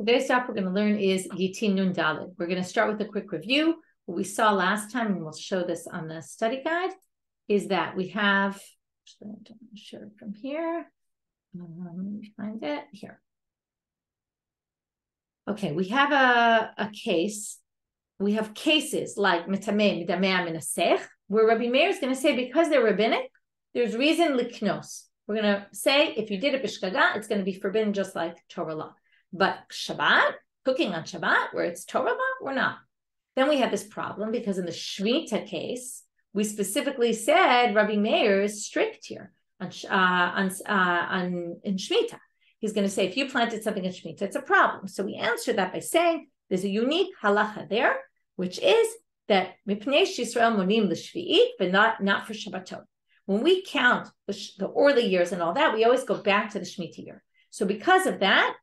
Today's stop we're going to learn is Gittin Nun Daled. We're going to start with a quick review. What we saw last time, and we'll show this on the study guide, is that we have, actually, I don't show it from here. Let me find it here. Okay, we have a case. We have cases like Mitameh, Midameh, Minasech, where Rabbi Meir is going to say because they're rabbinic, there's reason liknos. We're going to say if you did it b'shgaga, it's going to be forbidden just like Torah law. But Shabbat, cooking on Shabbat, where it's Torah law, we're not. Then we have this problem because in the Shemitah case, we specifically said Rabbi Meir is strict here in Shemitah. He's going to say if you planted something in Shemitah, it's a problem. So we answer that by saying there's a unique halacha there, which is that Mipnei Yisrael monim l'shvi'it, but not for Shabbatot. When we count the orderly years and all that, we always go back to the Shemitah year. So because of that,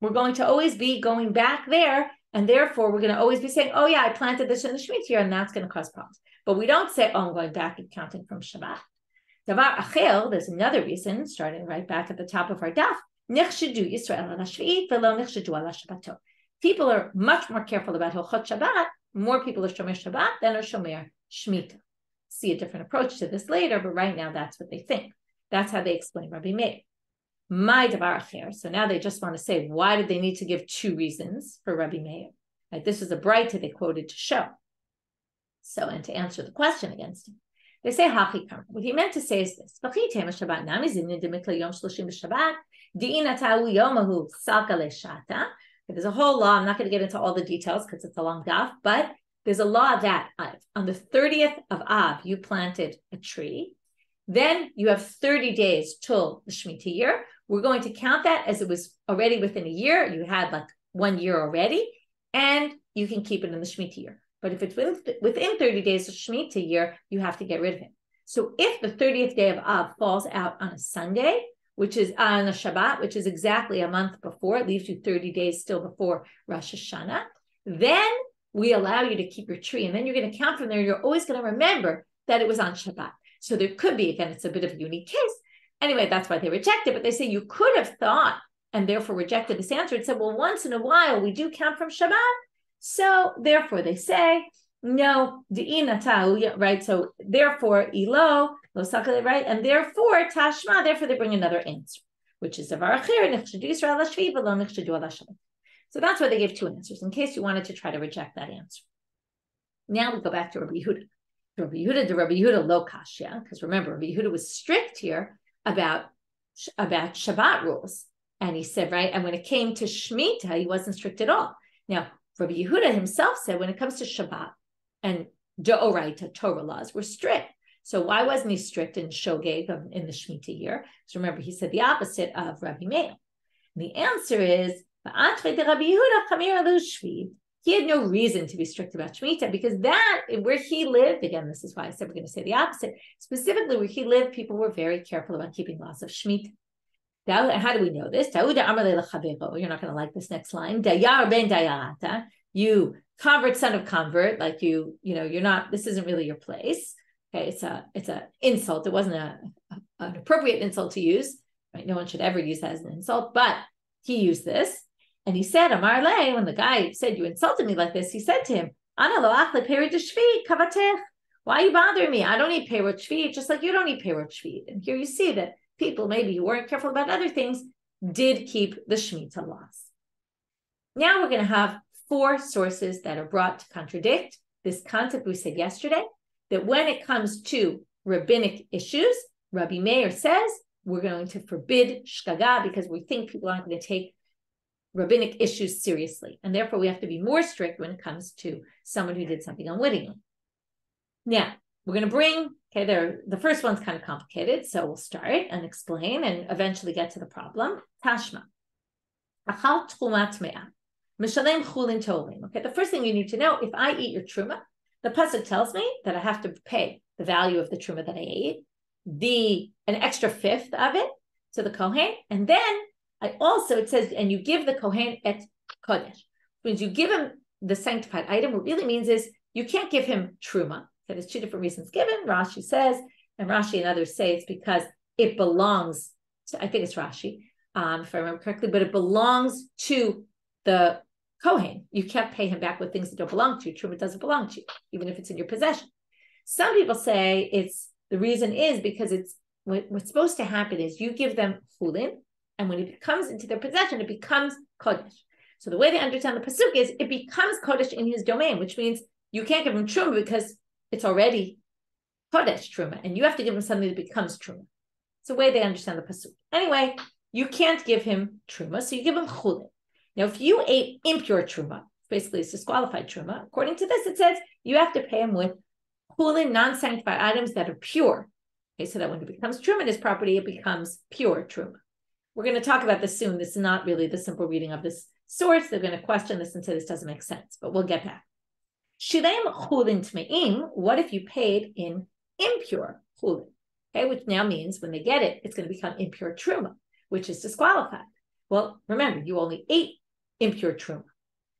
we're going to always be going back there, and therefore we're going to always be saying, oh yeah, I planted this in the Shemitah year, and that's going to cause problems. But we don't say, oh, I'm going back and counting from Shabbat. Davar achel, there's another reason, starting right back at the top of our daf, nechshedu Yisrael ala shvi'it velo nechshedu ala Shabbatot. People are much more careful about Hilchot Shabbat. More people are Shomer Shabbat than are Shomer Shemitah. See a different approach to this later, but right now that's what they think. That's how they explain Rabbi Meir. My davar acher. So now they just want to say, why did they need to give two reasons for Rabbi Meir? Like this is a braita they quoted to show. So, and to answer the question against him, they say hachikam. What he meant to say is this: there's a whole law. I'm not going to get into all the details because it's a long daf, but there's a law that on the 30th of Av, you planted a tree. Then you have 30 days till the Shemitah year. We're going to count that as it was already within a year. You had like 1 year already, and you can keep it in the Shemitah year. But if it's within 30 days of Shemitah year, you have to get rid of it. So if the 30th day of Av falls out on a Sunday, which is on a Shabbat, which is exactly a month before, it leaves you 30 days still before Rosh Hashanah, then we allow you to keep your tree. And then you're going to count from there. You're always going to remember that it was on Shabbat. So there could be, again, it's a bit of a unique case. Anyway, that's why they reject it. But they say you could have thought and therefore rejected this answer and said, well, once in a while we do count from Shabbat. So therefore they say, no, right? So therefore, ilo, right? And therefore, tashma, therefore they bring another answer, which is davar acher. So that's why they gave two answers, in case you wanted to try to reject that answer. Now we go back to Rabbi Yehuda. Rabbi Yehuda lo kashya, because remember, Rabbi Yehuda was strict here about Shabbat rules. And he said, right, and when it came to Shemitah, he wasn't strict at all. Now, Rabbi Yehuda himself said when it comes to Shabbat and Deoraita, Torah laws, we're strict. So why wasn't he strict in Shogeg in the Shemitah year? So remember, he said the opposite of Rabbi Meir. And the answer is, he had no reason to be strict about Shemitah because that, where he lived, again, this is why I said we're going to say the opposite, specifically where he lived, people were very careful about keeping laws of Shemitah. How do we know this? You're not going to like this next line. Dayar ben dayarata, you convert, son of convert, like you're not, this isn't really your place. Okay, it's a insult. It wasn't an appropriate insult to use, right? No one should ever use that as an insult, but he used this. And he said, Amar le, when the guy said, you insulted me like this, he said to him, Ana lo achle perot shvi kavatech. Why are you bothering me? I don't eat perot shvi, just like you don't eat perot shvi. And here you see that people, maybe who weren't careful about other things, did keep the Shemitah laws. Now we're going to have four sources that are brought to contradict this concept we said yesterday, that when it comes to rabbinic issues, Rabbi Meir says, we're going to forbid shgaga because we think people aren't going to take rabbinic issues seriously. And therefore we have to be more strict when it comes to someone who did something unwittingly. Now, we're going to bring, the first one's kind of complicated, so we'll start and explain and eventually get to the problem. Tashma. Achal tchumat me'ah. Mishalem chulin tolim. Okay, the first thing you need to know, if I eat your truma, the pasuk tells me that I have to pay the value of the truma that I ate, an extra fifth of it to the kohen, and then it says, and you give the kohen et kodesh, which means you give him the sanctified item. What it really means is you can't give him truma. So there's two different reasons given. Rashi says, and Rashi and others say it's because it belongs to, I think it's Rashi, if I remember correctly, but it belongs to the Kohen. You can't pay him back with things that don't belong to you. Truma doesn't belong to you, even if it's in your possession. Some people say the reason is because what's supposed to happen is you give them chulin, and when it comes into their possession, it becomes kodesh. So the way they understand the pasuk is it becomes kodesh in his domain, which means you can't give him truma because it's already kodesh truma, and you have to give him something that becomes truma. It's the way they understand the pasuk. Anyway, you can't give him truma, so you give him chulin. Now, if you ate impure truma, basically it's disqualified truma. According to this, it says you have to pay him with chulin, non-sanctified items that are pure. Okay, so that when it becomes truma in his property, it becomes pure truma. We're going to talk about this soon. This is not really the simple reading of this source. They're going to question this and say this doesn't make sense, but we'll get back. Shilem chulin tmeim. What if you paid in impure chulin? Okay, which now means when they get it, it's going to become impure truma, which is disqualified. Well, remember, you only ate impure truma.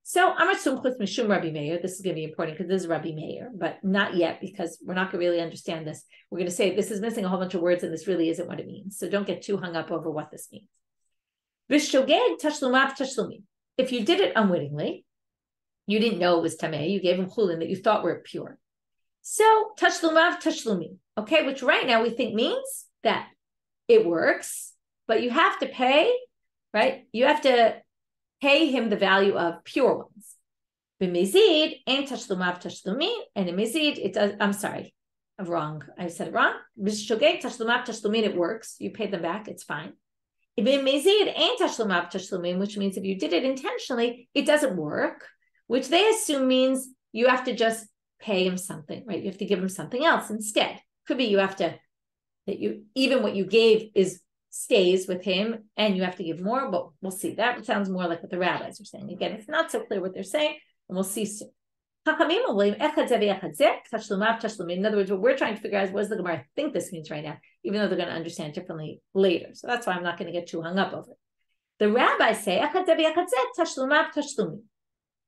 So Amar Sumchus Mishum Rabbi Meir. This is going to be important because this is Rabbi Meir, but not yet because we're not going to really understand this. We're going to say this is missing a whole bunch of words and this really isn't what it means. So don't get too hung up over what this means. V'shogeg tashlumav tashlumim. If you did it unwittingly, you didn't know it was tameh, you gave him chulin that you thought were pure. So tashlumav tashlumim, okay, which right now we think means that it works, but you have to pay, right? You have to pay him the value of pure ones. B'mezid and tashlumav tashlumin, and in mezid it does. I'm sorry, I'm wrong. I said it wrong. B'shogeg tashlumav tashlumin, it works. You pay them back, it's fine. B'mezid and tashlumav tashlumin, which means if you did it intentionally, it doesn't work. Which they assume means you have to just pay him something, right? You have to give him something else instead. Could be you have to even what you gave stays with him and you have to give more, but we'll see. That sounds more like what the rabbis are saying. Again, it's not so clear what they're saying, and we'll see soon. In other words, what we're trying to figure out is what does the Gemara think this means right now, even though they're going to understand differently later. So that's why I'm not going to get too hung up over it. The rabbis say,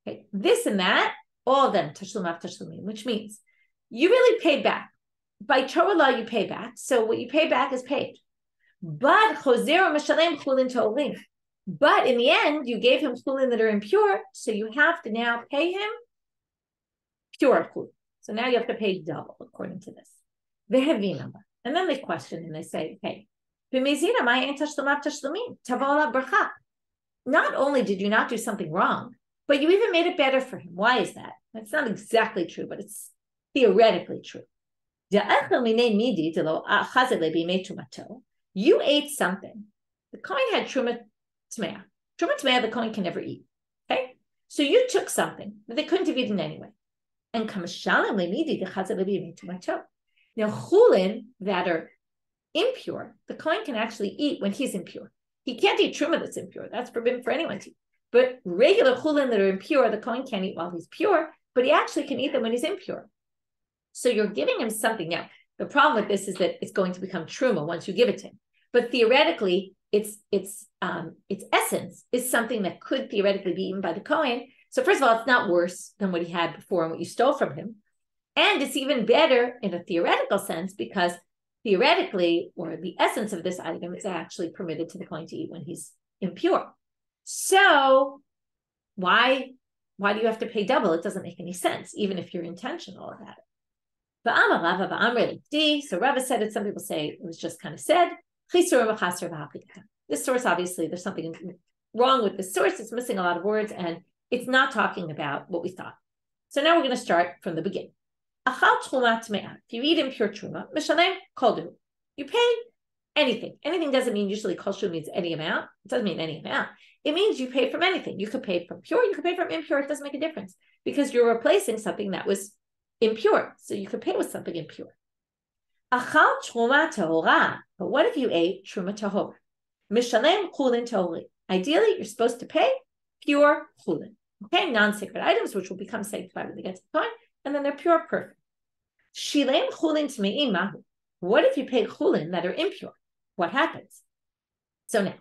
okay, this and that, all of them, tashlumav tashlumim, which means you really paid back. By Torah law, you pay back. So what you pay back is paid. But chozer mishalem chulin to'olim. But in the end, you gave him chulin that are impure, so you have to now pay him pure chulin. So now you have to pay double, according to this. Vehevinama. And then they question and they say, okay, not only did you not do something wrong, but you even made it better for him. Why is that? That's not exactly true, but it's theoretically true. You ate something. The Kohen had truma tmeah. Truma tmeah, the Kohen can never eat. Okay? So you took something that they couldn't have eaten anyway. And now chulin that are impure, the Kohen can actually eat when he's impure. He can't eat truma that's impure. That's forbidden for anyone to eat. But regular chulin that are impure, the Kohen can't eat while he's pure, but he actually can eat them when he's impure. So you're giving him something. Now, the problem with this is that it's going to become truma once you give it to him. But theoretically, its essence is something that could theoretically be eaten by the Kohen. So first of all, it's not worse than what he had before and what you stole from him. And it's even better in a theoretical sense because theoretically, or the essence of this item is actually permitted to the Kohen to eat when he's impure. So why do you have to pay double? It doesn't make any sense, even if you're intentional about it. So Rava said it. Some people say it was just kind of said. This source, obviously, there's something wrong with this source. It's missing a lot of words, and it's not talking about what we thought. So now we're going to start from the beginning. If you eat impure truma, you pay anything. Anything doesn't mean usually kol shu means any amount. It doesn't mean any amount. It means you pay from anything. You could pay from pure, you could pay from impure. It doesn't make a difference because you're replacing something that was impure. So you could pay with something impure. Achal truma tahora. But what if you ate truma tahor? Mishalem chulin tahori. Ideally, you're supposed to pay pure chulin. Okay, non-sacred items, which will become sanctified when they get to the point, and then they're pure, perfect. Shilem chulin tme'in mahu. What if you pay chulin that are impure? What happens? So now,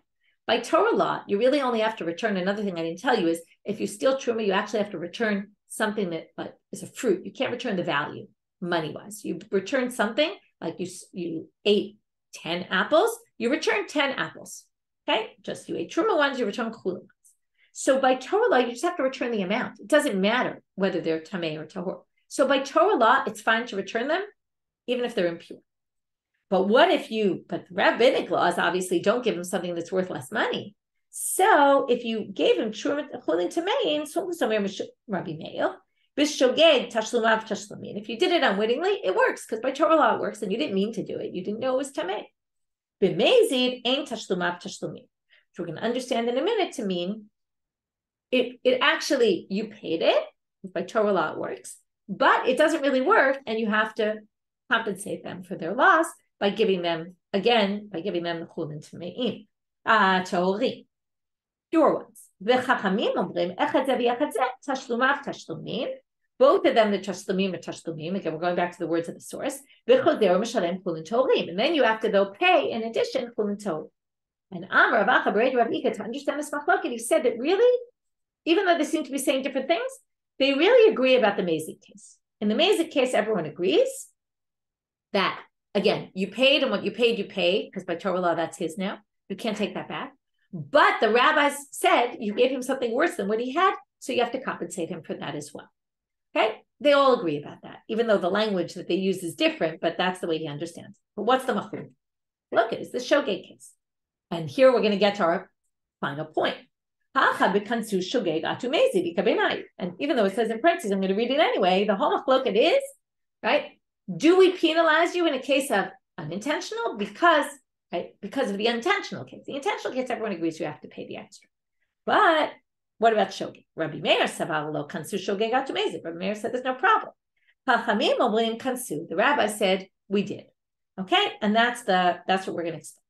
by Torah law, you really only have to return. Another thing I didn't tell you is if you steal truma, you actually have to return something that is a fruit. You can't return the value money-wise. You return something like you ate 10 apples, you return 10 apples. Okay, just you ate truma ones, you return chulin ones. So by Torah law, you just have to return the amount. It doesn't matter whether they're tamei or tahor. So by Torah law, it's fine to return them, even if they're impure. But but rabbinic laws obviously don't give him something that's worth less money. So if you gave him truma chulin tamein, so Rabbi Meir, bishogeg tashlumav tashlamin. If you did it unwittingly, it works because by Torah law it works, and you didn't mean to do it. You didn't know it was tamei. B'mezid ain't tashlumav tashlamin. Which we're going to understand in a minute to mean it actually you paid it. By Torah law it works, but it doesn't really work, and you have to compensate them for their loss by giving them the chulin tamein, tahorim. Pure ones. V'chachamim omrim echad ze v'echad ze tashlumav tashlumim. Both of them, the tashlumim are tashlumim. Again, we're going back to the words of the source. V'choder mishalem chulin torim. And then you have to, though, pay in addition chulin torim. And Amar Rav Acha B'rei Rav Ika, to understand this machloket, he said that really, even though they seem to be saying different things, they really agree about the Mazik case. In the Mazik case, everyone agrees that, again, you paid, and what you paid, because by Torah law, that's his now. You can't take that back. But the rabbis said you gave him something worse than what he had, so you have to compensate him for that as well. Okay? They all agree about that, even though the language that they use is different, but that's the way he understands. But what's the machloket? Look, it's the shogeg case. And here we're going to get to our final point. And even though it says in parentheses, I'm going to read it anyway, the whole machloket is, right? Do we penalize you in a case of unintentional? Because of the intentional case. The intentional case, everyone agrees you have to pay the extra. But what about shogeg? Rabbi Meir savar lo kansu shogeg atu mezid. Rabbi Meir said there's no problem. Chachamim omrim kansu. The rabbi said we did. Okay, and that's what we're going to explain.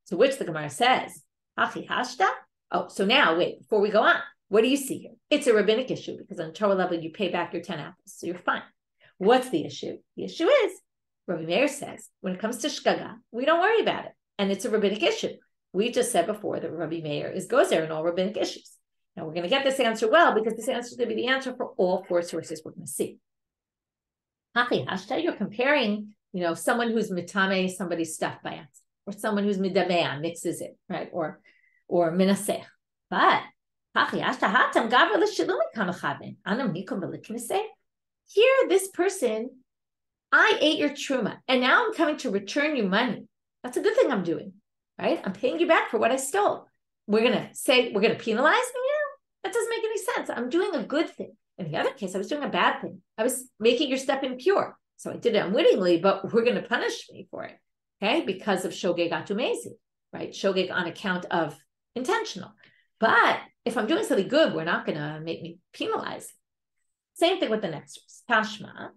So which the Gemara says, hachi hashta. Oh, so now wait, before we go on, what do you see here? It's a rabbinic issue because on Torah level you pay back your 10 apples, so you're fine. What's the issue? The issue is Rabbi Meir says, when it comes to shgaga, we don't worry about it. And it's a rabbinic issue. We just said before that Rabbi Meir is gozer in all rabbinic issues. Now we're going to get this answer well, because this answer is going to be the answer for all four sources we're going to see. Hachi hashta, you're comparing, someone who's mitame somebody's stuff by accident, or someone who's midamea, mixes it, right? Or minasech. But hachi hashta hatam gaver l'shilumi kamachavin anam nikom v'likneseh. Here, this person, I ate your truma, and now I'm coming to return you money. That's a good thing I'm doing, right? I'm paying you back for what I stole. We're going to penalize me now? That doesn't make any sense. I'm doing a good thing. In the other case, I was doing a bad thing. I was making your stuff impure. So I did it unwittingly, but we're going to punish me for it, okay? Because of shogeg atu mezid, right? Shogeg on account of intentional. But if I'm doing something good, we're not going to make me penalize. Same thing with the next verse. Tashma,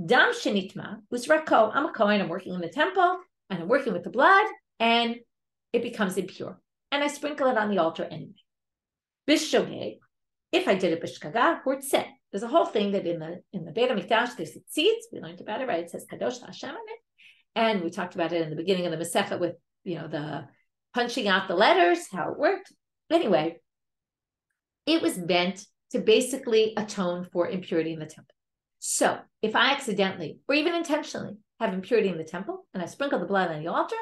dam shenitma, usrako. I'm a kohen, I'm working in the temple, and I'm working with the blood, and it becomes impure. And I sprinkle it on the altar anyway. Bishogeg, if I did it b'shgaga, hurtzeh. There's a whole thing that in the Beit HaMikdash, there's seats. We learned about it, right? It says Kadosh Hashem on it. And we talked about it in the beginning of the Masechah with, the punching out the letters, how it worked. Anyway, it was meant to basically atone for impurity in the temple. So if I accidentally, or even intentionally, have impurity in the temple, and I sprinkle the blood on the altar,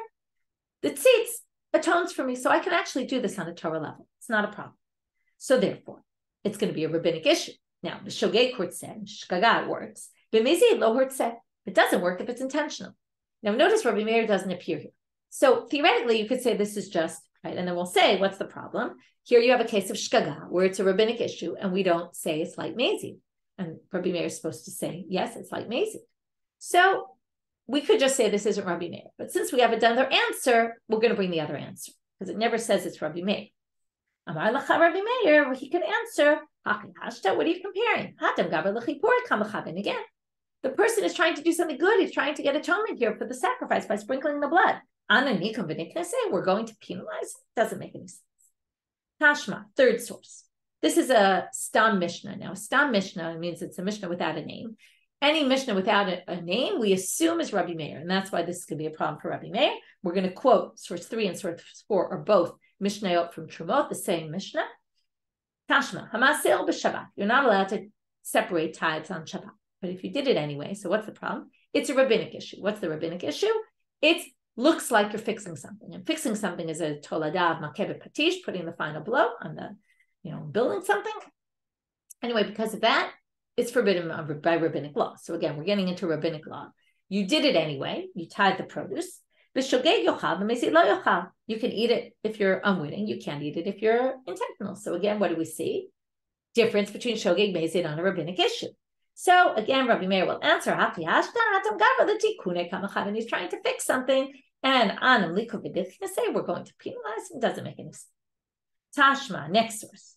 the tzitz atones for me, so I can actually do this on a Torah level. It's not a problem. So therefore, it's going to be a rabbinic issue. Now, the shogeg hurtzeh, shgaga works. B'mezid lo hurtzeh. It doesn't work if it's intentional. Now, notice Rabbi Meir doesn't appear here. So theoretically, you could say this is just, right? And then we'll say, what's the problem? Here you have a case of shgaga, where it's a rabbinic issue, and we don't say it's like mezid. And Rabbi Meir is supposed to say, yes, it's like mezid. So we could just say this isn't Rabbi Meir. But since we have another answer, we're going to bring the other answer, because it never says it's Rabbi Meir. Amar lacha Rabbi Meir, he could answer, what are you comparing? Again, the person is trying to do something good. He's trying to get atonement here for the sacrifice by sprinkling the blood. We're going to penalize it. Doesn't make any sense. Tashma, third source. This is a Stam Mishnah. Now, Stam Mishnah means it's a Mishnah without a name. Any Mishnah without a name, we assume is Rabbi Meir. And that's why this is going to be a problem for Rabbi Meir. We're going to quote source 3 and source 4 are both Mishnayot from Trumot, the same Mishnah. Tashma, Hamasel b'Shabbat. You're not allowed to separate tithes on Shabbat. But if you did it anyway, so what's the problem? It's a rabbinic issue. What's the rabbinic issue? It looks like you're fixing something. And fixing something is a tolada of makebet patish, putting the final blow on building something. Anyway, because of that, it's forbidden by rabbinic law. So again, we're getting into rabbinic law. You did it anyway. You tied the produce. You can eat it if you're unwitting. You can't eat it if you're intentional. So again, what do we see? Difference between shogeg mezid on a rabbinic issue. So again, Rabbi Meir will answer, and he's trying to fix something, and we're going to penalize him. Doesn't make any sense. Tashma, next source.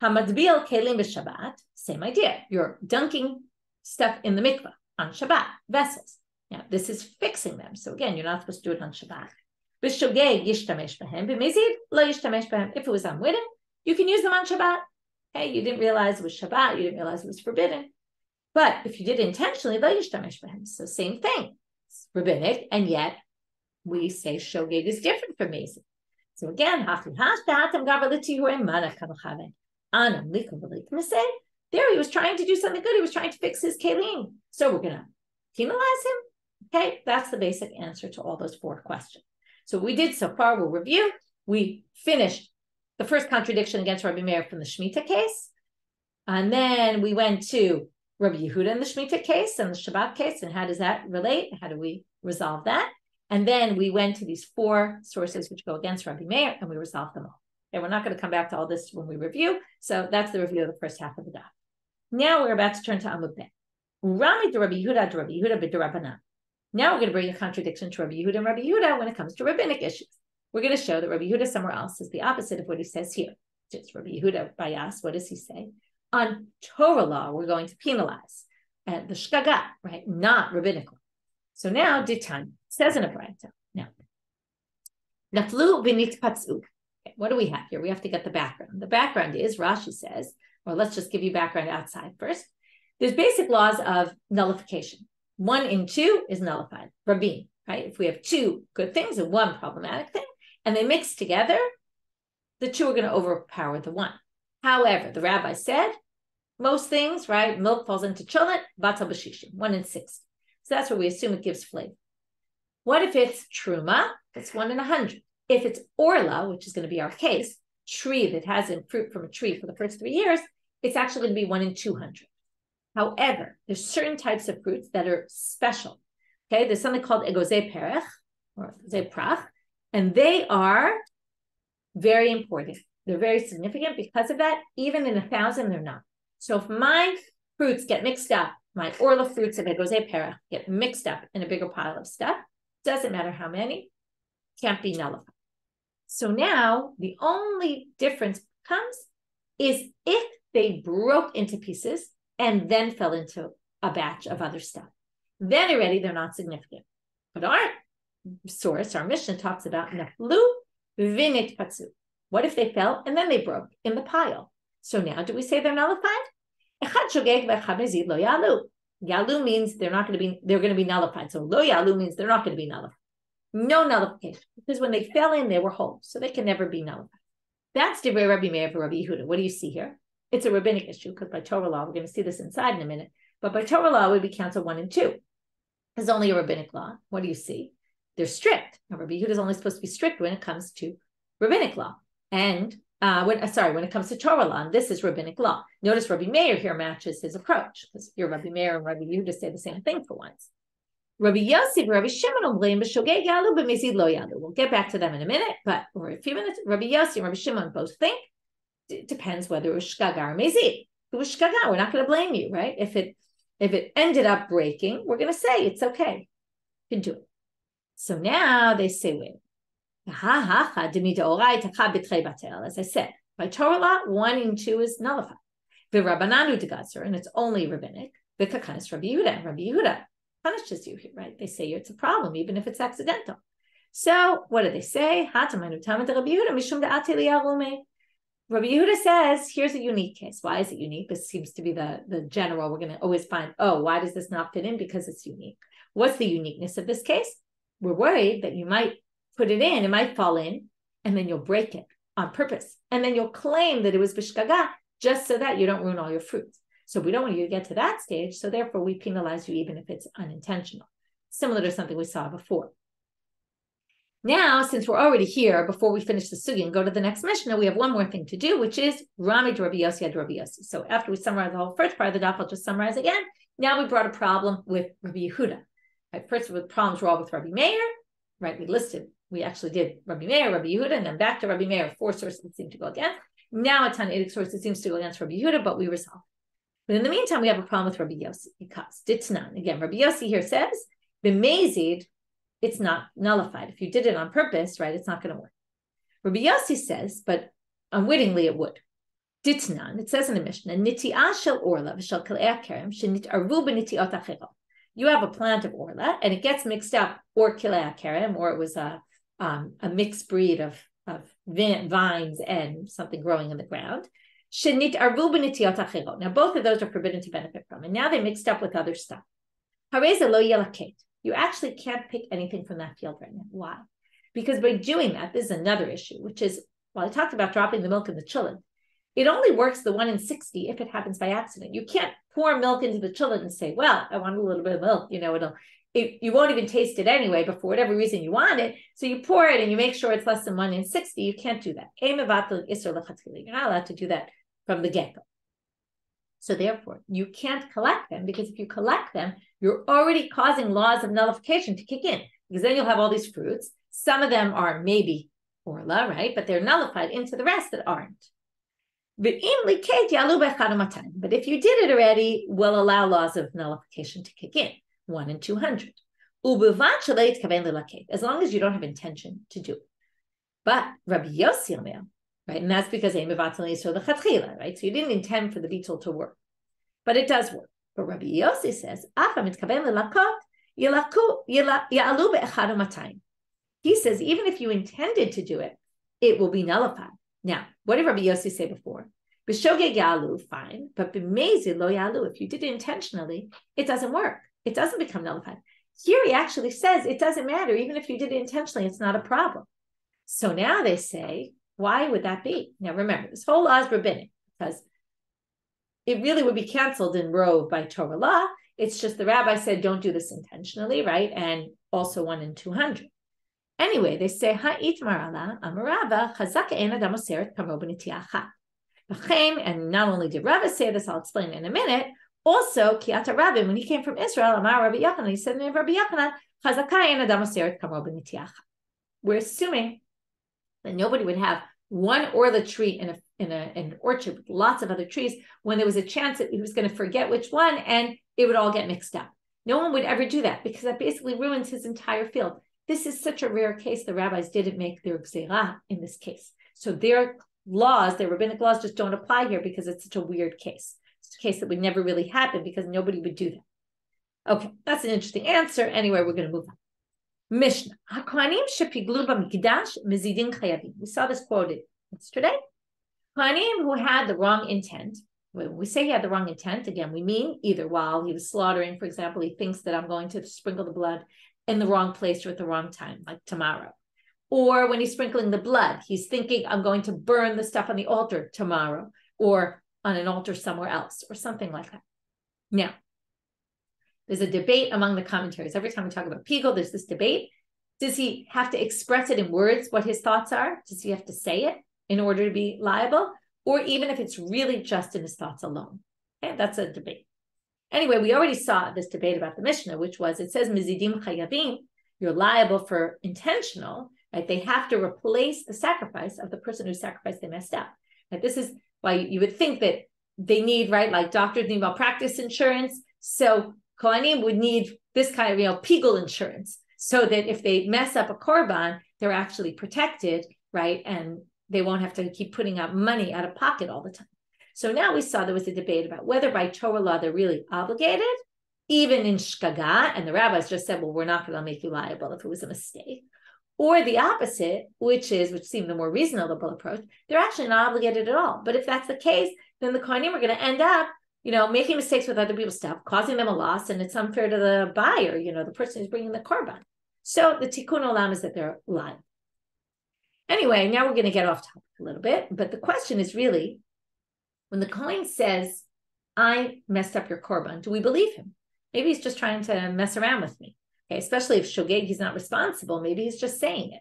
Hamadbil kelim b'Shabbat, same idea. You're dunking stuff in the mikvah on Shabbat, vessels. Now, this is fixing them. So again, you're not supposed to do it on Shabbat. B'shogeg yishtamesh b'hem, b'mezid lo yishtamesh b'hem. If it was unwitting, you can use them on Shabbat. Okay, you didn't realize it was Shabbat, you didn't realize it was forbidden. But if you did it intentionally, lo yishtamesh b'hem. So same thing. It's rabbinic, and yet we say shogeg is different from mezid. So again, there he was trying to do something good. He was trying to fix his kelim. So we're going to penalize him. Okay, that's the basic answer to all those 4 questions. So we did so far, we'll review. We finished the first contradiction against Rabbi Meir from the Shemitah case. And then we went to Rabbi Yehuda in the Shemitah case and the Shabbat case. And how does that relate? How do we resolve that? And then we went to these 4 sources which go against Rabbi Meir, and we resolved them all. And we're not going to come back to all this when we review. So that's the review of the first half of the daf. Now we're about to turn to Amud Bet. Rami to Rabbi Yehuda b'Rabbanan. Now we're going to bring a contradiction to Rabbi Yehuda and Rabbi Yehuda when it comes to rabbinic issues. We're going to show that Rabbi Yehuda somewhere else is the opposite of what he says here. Just Rabbi Yehuda Bayas, what does he say? On Torah law, we're going to penalize the shkaga, right? Not rabbinical. So now, Ditan says in a Braita. Now, naflu v'nitpatzu. What do we have here? We have to get the background. The background is, Rashi says, or let's just give you background outside first. There's basic laws of nullification. 1 in 2 is nullified, rabin, right? If we have 2 good things and 1 problematic thing, and they mix together, the 2 are going to overpower the 1. However, the rabbi said, most things, right? Milk falls into cholent, batal b'shishim, 1 in 6. So that's where we assume it gives flavor. What if it's truma? It's 1 in 100. If it's orla, which is going to be our case, tree that has fruit from a tree for the first 3 years, it's actually going to be 1 in 200. However, there's certain types of fruits that are special. Okay, there's something called egozei perech or egozei prach, and they are very important. They're very significant because of that. Even in 1,000, they're not. So if my fruits get mixed up, my orla fruits of egozei perech get mixed up in a bigger pile of stuff, doesn't matter how many, can't be nullified. So now the only difference comes is if they broke into pieces and then fell into a batch of other stuff. Then already they're not significant. But our source, our Mishnah talks about naflu v'nitpatzu. What if they fell and then they broke in the pile? So now do we say they're nullified? Echad shogeg v'echad mezid lo yalu. Yalu means they're going to be nullified. So lo yalu means they're not going to be nullified. No nullification. Because when they fell in, they were whole. So they can never be nullified. That's Divrei Rabbi Meir for Rabbi Yehuda. What do you see here? It's a rabbinic issue because by Torah law, we're going to see this inside in a minute, but by Torah law, it would be counted 1 and 2. It's only a rabbinic law. What do you see? They're strict. Now, Rabbi Yehuda is only supposed to be strict when it comes to rabbinic law. And when it comes to Torah law, and this is rabbinic law. Notice Rabbi Meir here matches his approach because your Rabbi Meir and Rabbi Yehuda say the same thing for once. Rabbi Yossi and Rabbi Shimon omrim b'shogeg yalu b'mezid lo yalu. We'll get back to them in a minute, but for a few minutes, Rabbi Yossi and Rabbi Shimon both think it depends whether it was shkaga or mezid. If it was shkaga, we're not going to blame you, right? If it ended up breaking, we're going to say it's okay. You can do it. So now they say, wait. As I said, by Torah law, 1 and 2 is nullified. The Rabbananu degatzer, and it's only rabbinic. The kakanis Rabbi Yehuda, and Rabbi Yehuda punishes you here, right? They say it's a problem, even if it's accidental. So what do they say? Rabbi Yehuda says, here's a unique case. Why is it unique? This seems to be the general. We're going to always find, why does this not fit in? Because it's unique. What's the uniqueness of this case? We're worried that you might put it in, it might fall in, and then you'll break it on purpose. And then you'll claim that it was b'shkaga just so that you don't ruin all your fruits. So we don't want you to get to that stage. So therefore, we penalize you even if it's unintentional. Similar to something we saw before. Now, since we're already here, before we finish the sugi and go to the next Mishnah, we have one more thing to do, which is Rami to Rabbi Yossi ad Rabbi Yossi. So after we summarize the whole first part of the daf, I'll just summarize again. Now we brought a problem with Rabbi Yehuda. Right? First, the problems were all with Rabbi Meir. Right? We actually did Rabbi Meir, Rabbi Yehuda, and then back to Rabbi Meir. 4 sources that seem to go against. Now a Tannaitic source that seems to go against Rabbi Yehuda, but we resolved. But in the meantime, we have a problem with Rabbi Yossi because Ditnan. Again, Rabbi Yossi here says, B'mezid, it's not nullified. If you did it on purpose, right, it's not going to work. Rabbi Yossi says, but unwittingly it would. Ditnan, it says in the Mishnah, Niti'ah shel orla v'shel kalei kerem shenit'arvu b'niti'ot achero. You have a plant of orla, and it gets mixed up, or kalei kerem, or it was a mixed breed of vines and something growing in the ground. Now, both of those are forbidden to benefit from, and now they mixed up with other stuff. You actually can't pick anything from that field right now. Why? Because by doing that, this is another issue, which is, I talked about dropping the milk in the chulin. It only works the 1 in 60 if it happens by accident. You can't pour milk into the chulin and say, well, I want a little bit of milk. You won't even taste it anyway, but for whatever reason you want it. So you pour it and you make sure it's less than 1 in 60. You can't do that. You're not allowed to do that from the get-go. So therefore, you can't collect them, because if you collect them, you're already causing laws of nullification to kick in, because then you'll have all these fruits. Some of them are maybe orla, right? But they're nullified into the rest that aren't. But if you did it already, we'll allow laws of nullification to kick in, 1 in 200. As long as you don't have intention to do it. But Rabbi Yossi, right? And that's because right? So you didn't intend for the beetle to work, but it does work. But Rabbi Yossi says, he says, even if you intended to do it, it will be nullified. Now, what did Rabbi Yossi say before? Fine, but if you did it intentionally, it doesn't work. It doesn't become nullified. Here he actually says it doesn't matter. Even if you did it intentionally, it's not a problem. So now they say, why would that be? Now remember, this whole law is rabbinic, because it really would be canceled in Rove by Torah law. It's just the rabbi said, don't do this intentionally, right? And also 1 in 200. Anyway, they say, and not only did Rabbi say this, I'll explain in a minute, also, Kiata Rabbi, when he came from Israel, Amar Rabbi Yochanan, he said to Rabbi Yochanan, we're assuming that nobody would have one orla tree in an orchard with lots of other trees when there was a chance that he was going to forget which one and it would all get mixed up. No one would ever do that, because that basically ruins his entire field. This is such a rare case. The rabbis didn't make their gzeirah in this case. So their laws, their rabbinic laws, just don't apply here because it's such a weird case. It's a case that would never really happen because nobody would do that. Okay, that's an interesting answer. Anyway, we're going to move on. Mishnah. We saw this quoted yesterday. Kohanim who had the wrong intent. When we say he had the wrong intent, again, we mean either while he was slaughtering, for example, he thinks that I'm going to sprinkle the blood in the wrong place or at the wrong time, like tomorrow. Or when he's sprinkling the blood, he's thinking I'm going to burn the stuff on the altar tomorrow or on an altar somewhere else or something like that. Now, there's a debate among the commentaries. Every time we talk about Pigel, there's this debate. Does he have to express it in words, what his thoughts are? Does he have to say it in order to be liable? Or even if it's really just in his thoughts alone? Okay, that's a debate. Anyway, we already saw this debate about the Mishnah, which was, it says, Mizidim Chayavim, you're liable for intentional, right? They have to replace the sacrifice of the person who sacrificed, they messed up. Right? This is why you would think that they need, right, like doctors need malpractice insurance. So Kohanim would need this kind of, Pigel insurance, so that if they mess up a korban, they're actually protected, right? And they won't have to keep putting out money out of pocket all the time. So now we saw there was a debate about whether by Torah law they're really obligated, even in shkaga, and the rabbis just said, well, we're not going to make you liable if it was a mistake. Or the opposite, which seemed the more reasonable approach, they're actually not obligated at all. But if that's the case, then the Kohanim are going to end up, making mistakes with other people's stuff, causing them a loss, and it's unfair to the buyer, the person who's bringing the korban. So the tikkun olam is that they're liable. Anyway, now we're going to get off topic a little bit, but the question is really, when the Kohen says, I messed up your korban, do we believe him? Maybe he's just trying to mess around with me. Okay, especially if shogeg, he's not responsible. Maybe he's just saying it.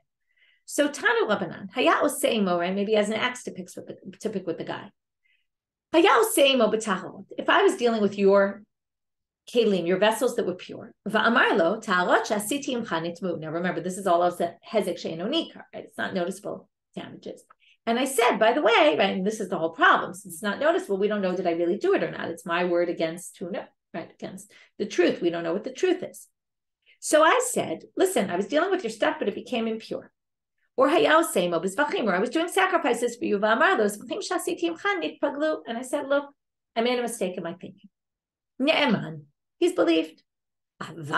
So Tanu Rabbanan, Hayao Seimo, right? Maybe as an axe to pick with the guy. Hayao Seimo b'tahorot. If I was dealing with your kelim, your vessels that were pure, va'amarlo ta'arot shasiti imcha nitmu. Now remember, this is all of the hezek she'eno nikar, right? It's not noticeable damages. And I said, by the way, right, and this is the whole problem. Since it's not noticeable, we don't know did I really do it or not. It's my word against who knows, right? Against the truth. We don't know what the truth is. So I said, listen, I was dealing with your stuff, but it became impure. Or hayao seimo b'zvachim, or I was doing sacrifices for you, va'amarlo zvachim shasiti imcha nitpaglu. And I said, look, I made a mistake in my thinking. Ne'eman, he's believed. But if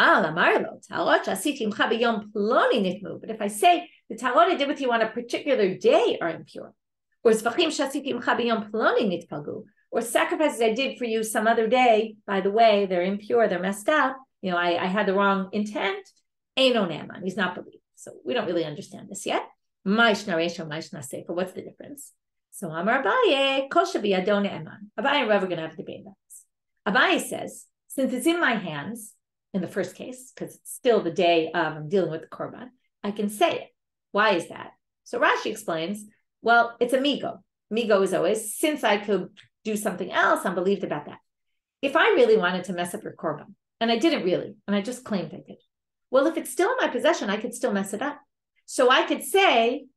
I say the tarot I did with you on a particular day are impure, or sacrifices I did for you some other day, by the way, they're impure, they're messed up, I had the wrong intent, Eino Ne'eman, he's not believed. So we don't really understand this yet. What's the difference? So Amar Abaye, Kosha biyado ne'eman. Abaye and Rav are going to have a debate about this. Abaye says, since it's in my hands, in the first case, because it's still the day of I'm dealing with the korban, I can say it. Why is that? So Rashi explains, well, it's a migo. Migo is always, since I could do something else, I'm believed about that. If I really wanted to mess up your korban, and I didn't really, and I just claimed I did, well, if it's still in my possession, I could still mess it up. So I could say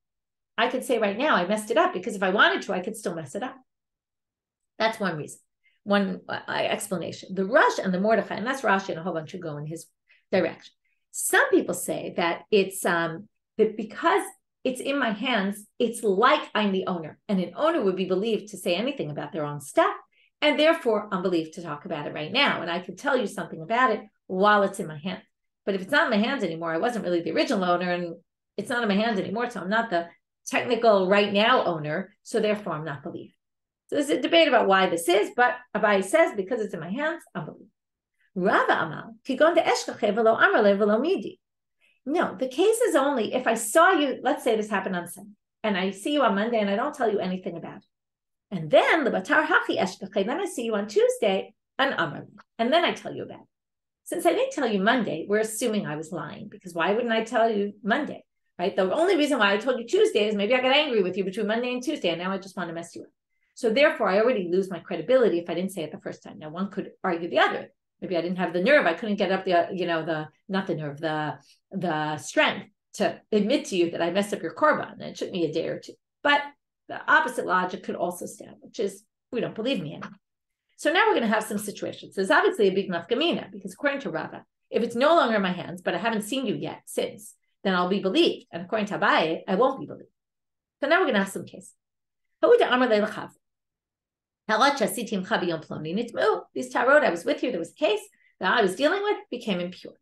right now, I messed it up, because if I wanted to, I could still mess it up. That's one reason. One explanation. The Rush and the Mordechai, and that's Rashi and a whole bunch who go in his direction. Some people say that it's that because it's in my hands, it's like I'm the owner, and an owner would be believed to say anything about their own stuff, and therefore I'm believed to talk about it right now, and I could tell you something about it while it's in my hands. But if it's not in my hands anymore, I wasn't really the original owner, and it's not in my hands anymore, so I'm not the technical right now owner, so therefore I'm not believed. So there's a debate about why this is, but Abaye says, because it's in my hands, I'm believed. Rava Amal, kigon de eshkache velo amrle velo midi. No, the case is only if I saw you, let's say this happened on Sunday, and I see you on Monday and I don't tell you anything about it. And then the batar hachi eshkache, then I see you on Tuesday and amrle, and then I tell you about it. Since I didn't tell you Monday, we're assuming I was lying, because why wouldn't I tell you Monday, right? The only reason why I told you Tuesday is maybe I got angry with you between Monday and Tuesday, and now I just want to mess you up. So therefore, I already lose my credibility if I didn't say it the first time. Now, one could argue the other. Maybe I didn't have the nerve. I couldn't get up the strength to admit to you that I messed up your korban. And it took me a day or two. But the opposite logic could also stand, which is, we don't believe me anymore. So now we're going to have some situations. There's obviously a big nafkamina, because according to Rava, if it's no longer in my hands, but I haven't seen you yet since, then I'll be believed. And according to Abaye, I won't be believed. So now we're going to have some cases. These tarot, I was with you, there was a case that I was dealing with, became impure.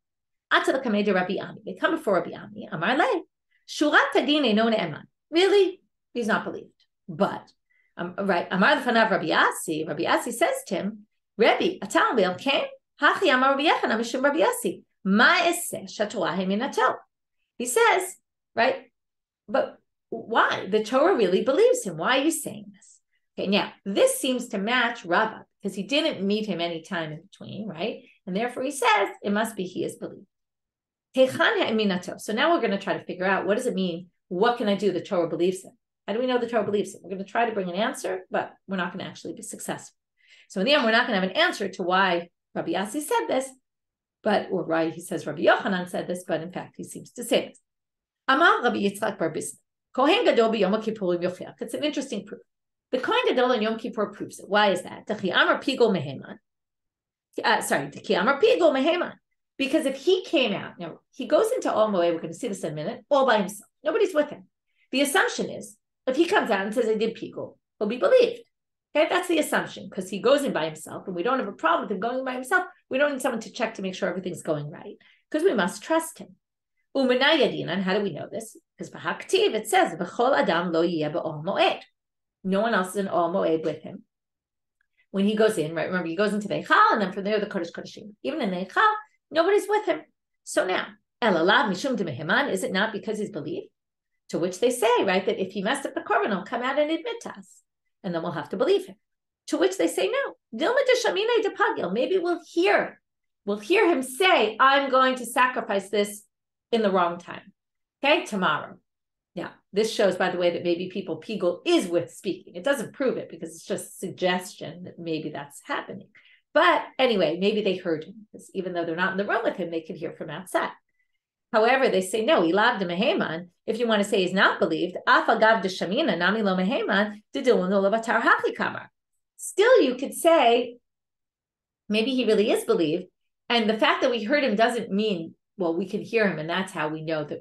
They come before Rabbi Ami. Amar le, shurat hadin eino ne'eman. Really? He's not believed. But, right, Amar lefanav Rabbi Asi. Rabbi Asi says to him, Rabbi, atal belkein, hachi amar Rabbi Yechon mishum Rabbi Asi. Ma eseh shatorah heminatel. He says, right, but why? The Torah really believes him. Why are you saying this? Okay, now, this seems to match Rava, because he didn't meet him any time in between, right? And therefore he says, it must be he is believed. So now we're going to try to figure out, what does it mean? What can I do? The Torah believes him. How do we know the Torah believes him? We're going to try to bring an answer, but we're not going to actually be successful. So in the end, we're not going to have an answer to why Rabbi Yassi said this, or why he says Rabbi Yochanan said this, but in fact, he seems to say this. Amar Rabbi Yitzchak bar Bisna, Kohen Gadol b'Yom Kippurim yochiach. It's an interesting proof. The Kohen Gadol in Yom Kippur proves it. Why is that? Because if he came out, now he goes into Ol Moed, we're going to see this in a minute, all by himself. Nobody's with him. The assumption is, if he comes out and says, I did Pigul, he'll be believed. Okay, that's the assumption, because he goes in by himself, and we don't have a problem with him going in by himself. We don't need someone to check to make sure everything's going right, because we must trust him. U'menai yadinan, how do we know this? Because b'haktiv, it says, V'chol adam lo yeh b'Ol Moed. No one else is in Ol Moed with him. When he goes in, right? Remember, he goes into the Eichal, and then from there, the Kodesh Kodeshim. Even in the Eichal, nobody's with him. So now, Elalav mishum demeheman, is it not because he's believed? To which they say, right, that if he messed up the korban, he'll come out and admit to us, and then we'll have to believe him. To which they say, no. Dilma deshamina depagil. Maybe we'll hear him say, I'm going to sacrifice this in the wrong time. Okay, tomorrow. Now, this shows, by the way, that maybe people pigul is with speaking. It doesn't prove it because it's just suggestion that maybe that's happening. But anyway, maybe they heard him, because even though they're not in the room with him, they could hear from outside. However, they say, no, Ilav de Meheman. If you want to say he's not believed, Afagav de Shamina, Nami lo Meheman, de Dilunulabatar Haki Kamar. Still, you could say, maybe he really is believed. And the fact that we heard him doesn't mean, well, we can hear him, and that's how we know that,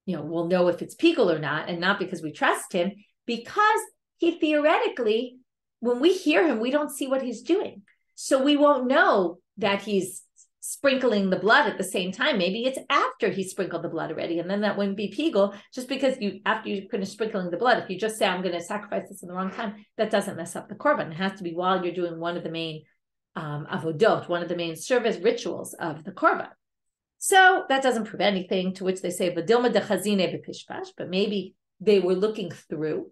we'll know if it's pigul or not, and not because we trust him, because he theoretically, when we hear him, we don't see what he's doing. So we won't know that he's sprinkling the blood at the same time. Maybe it's after he sprinkled the blood already, and then that wouldn't be pigul, just because after you finish sprinkling the blood, if you just say, I'm going to sacrifice this in the wrong time, that doesn't mess up the korban. It has to be while you're doing one of the main avodot, one of the main service rituals of the korban. So that doesn't prove anything, to which they say, Vadilma de chazine bepishpash, but maybe they were looking through,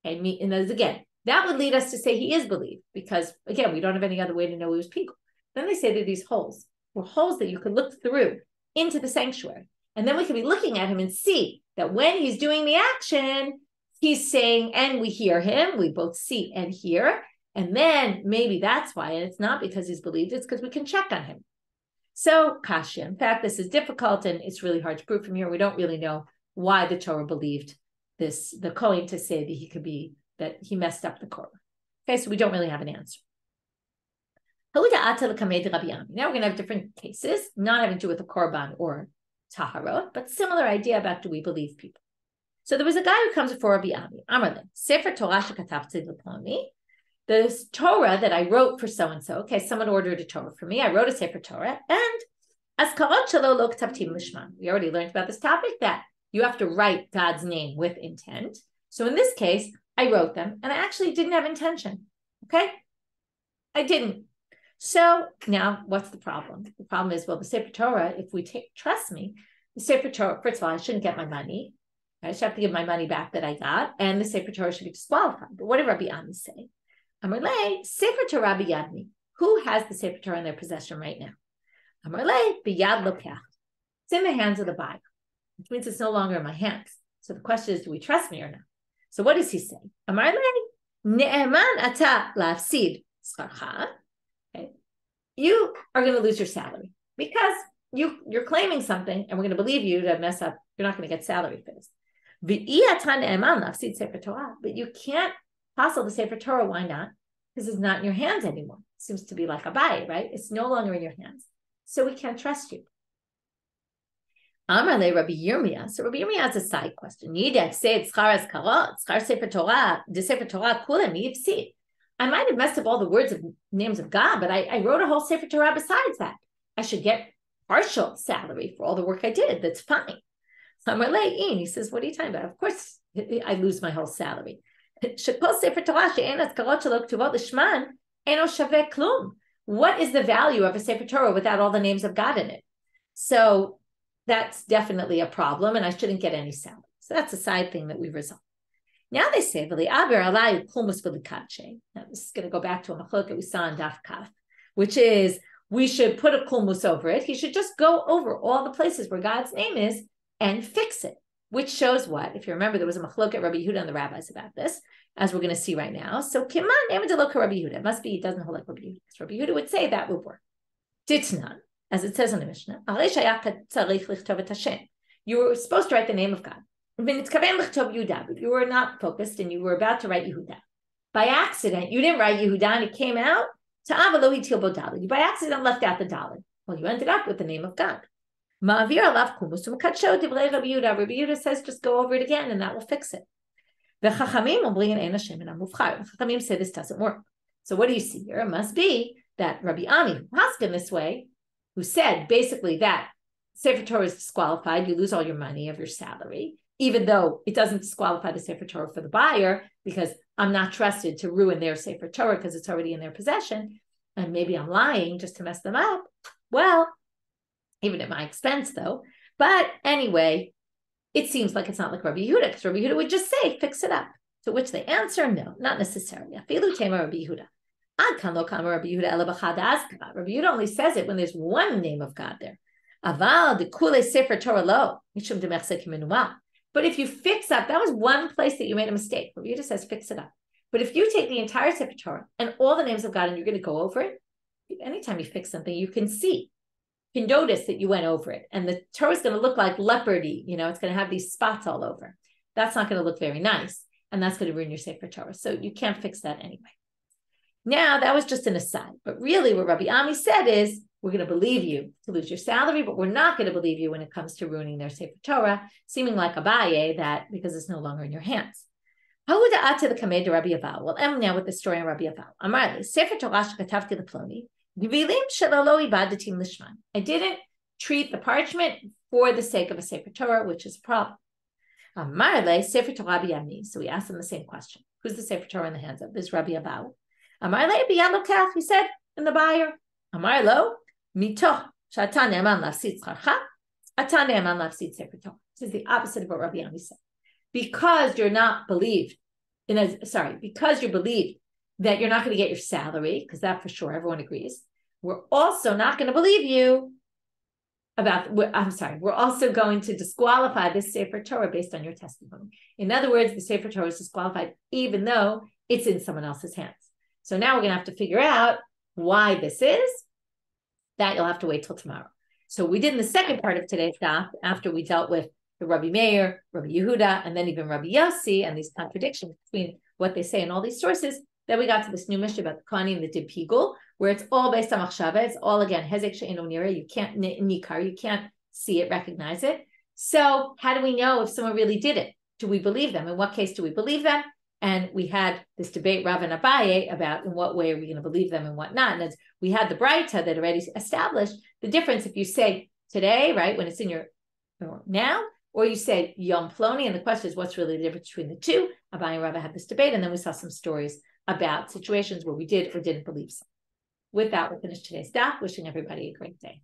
and as again, that would lead us to say he is believed, because again, we don't have any other way to know he was pigul. Then they say that these holes were holes that you could look through into the sanctuary. And then we could be looking at him and see that when he's doing the action, he's saying, and we hear him, we both see and hear. And then maybe that's why, and it's not because he's believed, it's because we can check on him. So, kasha, in fact, this is difficult and it's really hard to prove from here. We don't really know why the Torah believed this, the Kohen, to say that that he messed up the Korban. Okay, so we don't really have an answer. Now we're going to have different cases, not having to do with the Korban or Taharot, but similar idea about do we believe people. So there was a guy who comes before Rabbi Ami. Amarle, Sefer Torah shekatavti l'ploni. The Torah that I wrote for so-and-so, okay, someone ordered a Torah for me. I wrote a Sefer Torah, and askarot shelo lo ktavtim lishman. We already learned about this topic, that you have to write God's name with intent. So in this case, I wrote them, and I actually didn't have intention, okay? I didn't. So now what's the problem? The problem is, well, the Sefer Torah, if we trust me, the Sefer Torah, first of all, I shouldn't get my money. I should have to give my money back that I got, and the Sefer Torah should be disqualified. But what did Rabbi Ami say? Amarle, Sefer Torah biyadni. Who has the Sefer Torah in their possession right now? Amarle, biyad lokach. It's in the hands of the buyer, which means it's no longer in my hands. So the question is, do we trust me or not? So what does he say? Amarle, ne'eman ata lafsid scharcha. Okay, you are going to lose your salary because you're claiming something, and we're going to believe you to mess up. You're not going to get salary for this. But you can't apostle the Sefer Torah. Why not? Because it's not in your hands anymore. It seems to be like a buy, right? It's no longer in your hands. So we can't trust you. Amar le Rabbi Yirmiyah. So Rabbi Yirmiyah has a side question. Yidat say tzchar eskarot, tzchar Sefer Torah, the Sefer Torah kulam yivsid. I might have messed up all the words of names of God, but I wrote a whole Sefer Torah besides that. I should get partial salary for all the work I did. That's fine. Amar le in. He says, what are you talking about? Of course, I lose my whole salary. What is the value of a Sefer Torah without all the names of God in it? So that's definitely a problem, and I shouldn't get any salary. So that's a side thing that we resolved. Now they say, now this is going to go back to a machlok that we saw in Daf Kaf, which is we should put a kulmus over it. He should just go over all the places where God's name is and fix it. Which shows what? If you remember, there was a machlok at Rabbi Yehuda and the rabbis about this, as we're going to see right now. So, Kiman Emedelok Rabbi Yehuda. It must be he doesn't hold like Rabbi Yehuda. Rabbi Yehuda would say that would work. Ditnan, as it says in the Mishnah, you were supposed to write the name of God. But you were not focused and you were about to write Yehuda. By accident, you didn't write Yehuda and it came out to you by accident left out the Dalet. Well, you ended up with the name of God. Rabbi Yehuda says, just go over it again and that will fix it. The Chachamim say this doesn't work. So what do you see here? It must be that Rabbi Ami, who asked him this way, who said basically that Sefer Torah is disqualified, you lose all your money of your salary, even though it doesn't disqualify the Sefer Torah for the buyer, because I'm not trusted to ruin their Sefer Torah because it's already in their possession, and maybe I'm lying just to mess them up. Well, even at my expense, though. But anyway, it seems like it's not like Rabbi Yehuda, because Rabbi Yehuda would just say, fix it up. To which they answer, no, not necessarily. Afilu tema Rabbi Yehuda. Ad kan lo kama Rabbi Yehuda ela b'chad azkava. Rabbi Yehuda only says it when there's one name of God there. Aval de kule sefer Torah lo, mishum demechse kimenuma. But if you fix up, that was one place that you made a mistake. Rabbi Yehuda says fix it up. But if you take the entire Sefer Torah and all the names of God and you're going to go over it, anytime you fix something, you can see, you can notice that you went over it. And the Torah is going to look like leopardy. It's going to have these spots all over. That's not going to look very nice. And that's going to ruin your Sefer Torah. So you can't fix that anyway. Now, that was just an aside. But really what Rabbi Ami said is, we're going to believe you to lose your salary, but we're not going to believe you when it comes to ruining their Sefer Torah, seeming like Abaye, that because it's no longer in your hands. Well, now with the story on Rabbi Aval. Amarli, Sefer Torah shekatavti leploni, gvilim shelalo ibadatim lishman. I didn't treat the parchment for the sake of a Sefer Torah, which is a problem. Amarli, Sefer Torah biyamni. So we asked him the same question. Who's the Sefer Torah in the hands of? This Rabbi Aval. Amarli biyad lokach. He said, in the buyer. Amarlo, mitoch shatan ne'eman lafsid tzcharcha, atan ne'eman lafsid Sefer Torah. This is the opposite of what Rabbi Ami said. Because you're not believed, because you believe that you're not going to get your salary, because that for sure everyone agrees, we're also not going to believe you we're also going to disqualify this Sefer Torah based on your testimony. In other words, the Sefer Torah is disqualified even though it's in someone else's hands. So now we're going to have to figure out why this is. That you'll have to wait till tomorrow. So we did in the second part of today's daf, after we dealt with the Rabbi Meir, Rabbi Yehuda, and then even Rabbi Yossi, and these contradictions between what they say in all these sources, then we got to this new mission about the Kohanim and the Dib Pigul, where it's all based on machshava. It's all, again, hezek she'eino nireh. You can't nikar, you can't see it, recognize it. So how do we know if someone really did it? Do we believe them? In what case do we believe them? And we had this debate, Rav and Abaye, about in what way are we going to believe them and what not. And as we had the Braita that already established the difference if you say today, right, when it's in your, or now, or you say Yom Ploni, and the question is what's really the difference between the two. Abaye and Rava had this debate, and then we saw some stories about situations where we did or didn't believe some. With that, we'll finish today's daf, wishing everybody a great day.